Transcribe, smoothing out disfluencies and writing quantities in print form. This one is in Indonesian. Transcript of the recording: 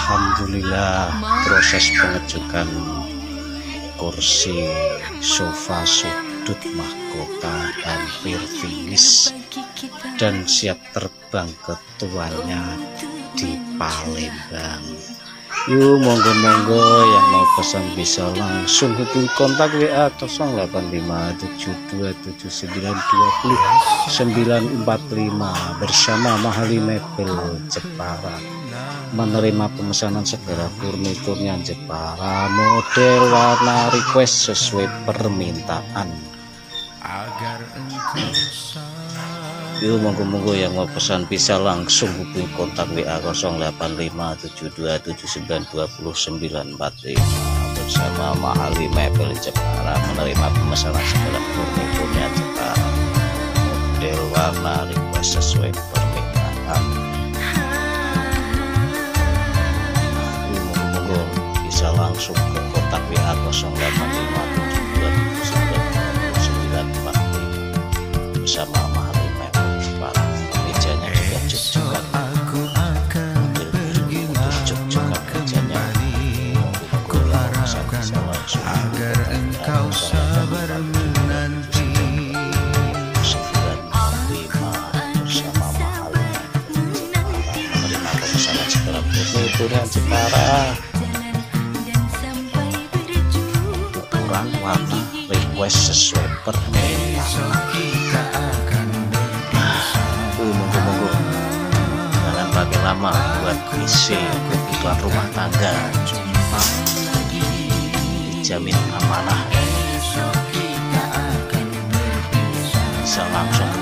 Alhamdulillah, proses pengecukan kursi sofa sudut mahkota hampir finish dan siap terbang ke tuannya di Palembang. Yuk, monggo-monggo yang mau pesan bisa langsung hubungi kontak WA 08572920 945 bersama Mahali Mebel Jepara. Menerima pemesanan segala furniturnya Jepara, model warna request sesuai permintaan. Yuk, monggo-monggo yang mau pesan bisa langsung hubungi kontak WA 085727920945 bersama Mahali Mebel Jepara. Menerima pemesanan segala furniturnya Jepara, model warna request sesuai permintaan. Yuk, monggo-monggo bisa langsung ke kontak WA 085727920945 bersama Mahali mejanya juga cuk-cukan, ambil untuk cuk-cukan mejanya, agar engkau sabar menanti. 945 bersama Mahali menerima pemesanan segala furniturnya Jepara, ukuran warna request sesuai permintaan. Monggo-monggo jangan pakai lama buat isi kebutuhan rumah tangga, dijamin amanah, bisa langsung